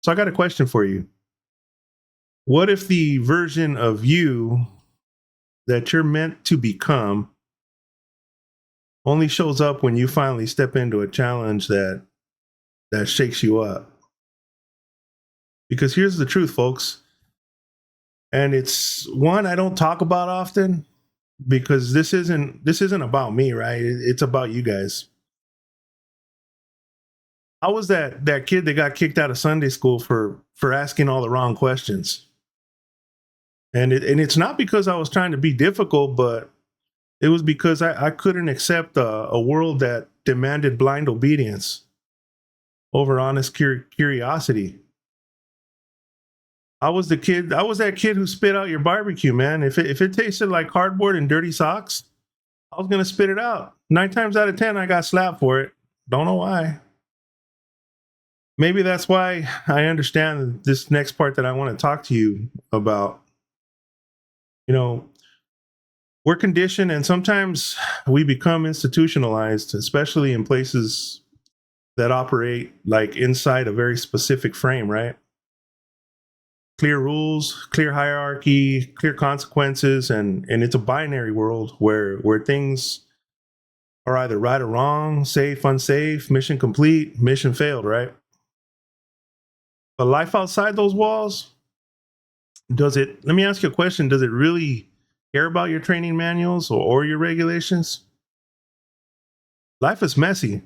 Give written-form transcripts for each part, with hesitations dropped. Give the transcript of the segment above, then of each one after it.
So I got a question for you. What if the version of you that you're meant to become only shows up when you finally step into a challenge that shakes you up? Because here's the truth, folks, and it's one I don't talk about often because this isn't about me, right? It's about you guys. I was that kid that got kicked out of Sunday school for asking all the wrong questions. And it's not because I was trying to be difficult, but it was because I couldn't accept a world that demanded blind obedience over honest curiosity. I was that kid who spit out your barbecue, man. If it tasted like cardboard and dirty socks, I was gonna spit it out. 9 times out of 10, I got slapped for it. Don't know why. Maybe that's why I understand this next part that I want to talk to you about. You know, we're conditioned and sometimes we become institutionalized, especially in places that operate like inside a very specific frame, right? Clear rules, clear hierarchy, clear consequences, and it's a binary world where things are either right or wrong, safe, unsafe, mission complete, mission failed, right? But life outside those walls, does it, let me ask you a question, does it really care about your training manuals or your regulations? Life is messy,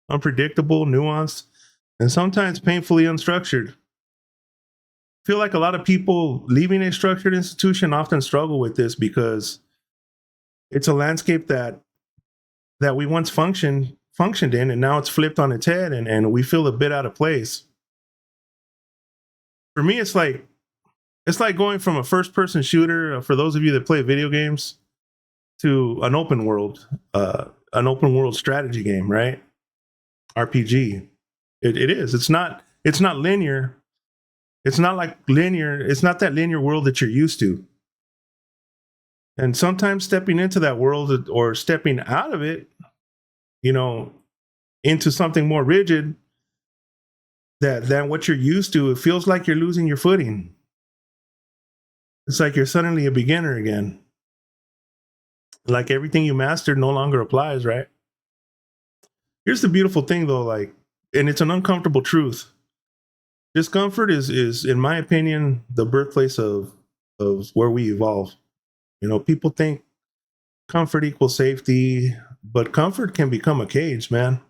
unpredictable, nuanced, and sometimes painfully unstructured. I feel like a lot of people leaving a structured institution often struggle with this because it's a landscape that we once functioned in and now it's flipped on its head and we feel a bit out of place. For me, it's like going from a first person shooter, for those of you that play video games, to an open world strategy game, right? RPG. It is. It's not linear. It's not like linear. It's not that linear world that you're used to. And sometimes stepping into that world or stepping out of it, you know, into something more rigid that than what you're used to, it feels like you're losing your footing. It's like you're suddenly a beginner again. Like everything you mastered no longer applies, right? Here's the beautiful thing though, like, and it's an uncomfortable truth. Discomfort is in my opinion the birthplace of where we evolve. People think comfort equals safety, but comfort can become a cage, man.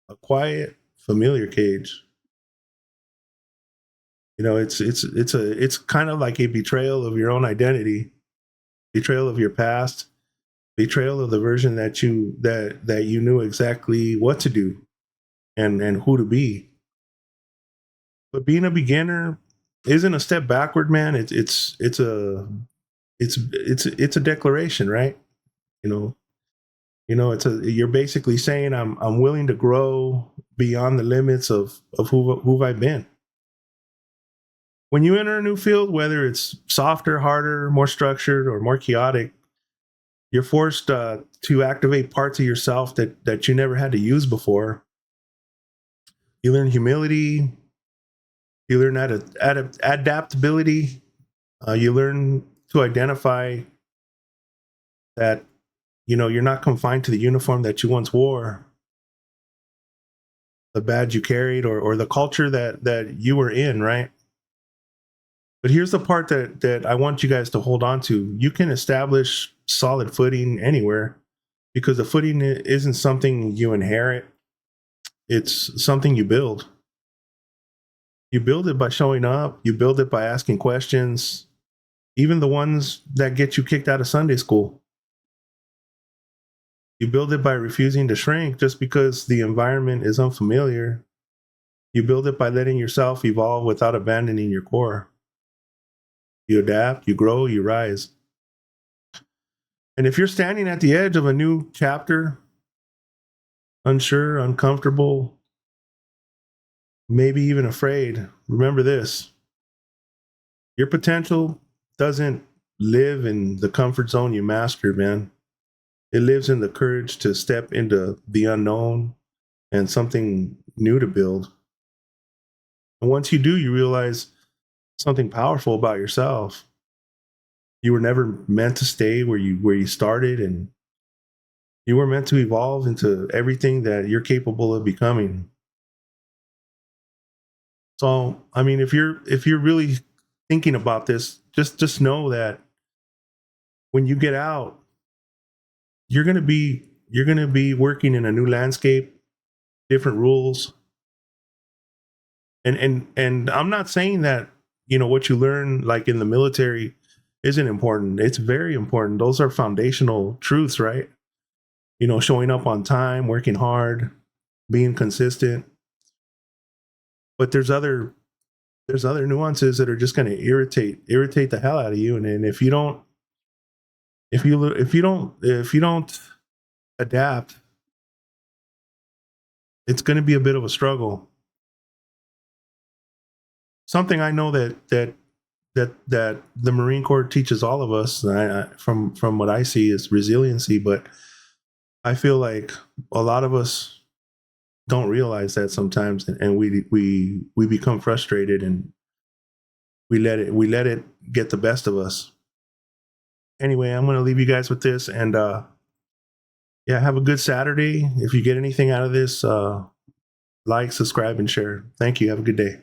A quiet, familiar cage. It's kind of like a betrayal of your own identity, betrayal of your past, betrayal of the version that you knew exactly what to do and who to be. But being a beginner isn't a step backward, man. It's a declaration, right? You know, it's a you're basically saying I'm willing to grow beyond the limits of who I've been. When you enter a new field, whether it's softer, harder, more structured, or more chaotic, you're forced to activate parts of yourself that you never had to use before. You learn humility. You learn adaptability. You learn to identify that you're not confined to the uniform that you once wore, the badge you carried, or the culture that you were in, right? But here's the part that I want you guys to hold on to. You can establish solid footing anywhere because the footing isn't something you inherit. It's something you build. You build it by showing up. You build it by asking questions, even the ones that get you kicked out of Sunday school. You build it by refusing to shrink just because the environment is unfamiliar. You build it by letting yourself evolve without abandoning your core. You adapt, you grow, you rise. And if you're standing at the edge of a new chapter, unsure, uncomfortable, maybe even afraid, remember this: your potential doesn't live in the comfort zone you mastered, man. It lives in the courage to step into the unknown and something new to build. And once you do, you realize something powerful about yourself. You were never meant to stay where you started, and you were meant to evolve into everything that you're capable of becoming. So, I mean, if you're really thinking about this, just know that when you get out, you're gonna be working in a new landscape, different rules, and I'm not saying that what you learn like in the military isn't important. It's very important. Those are foundational truths, right? Showing up on time, working hard, being consistent. But there's other nuances that are just going to irritate the hell out of you, and if you don't if you don't adapt, it's going to be a bit of a struggle. Something I know that the Marine Corps teaches all of us, from what I see, is resiliency. But I feel like a lot of us don't realize that sometimes, and we become frustrated, and we let it get the best of us. Anyway, I'm going to leave you guys with this, and yeah, have a good Saturday. If you get anything out of this, like, subscribe, and share. Thank you. Have a good day.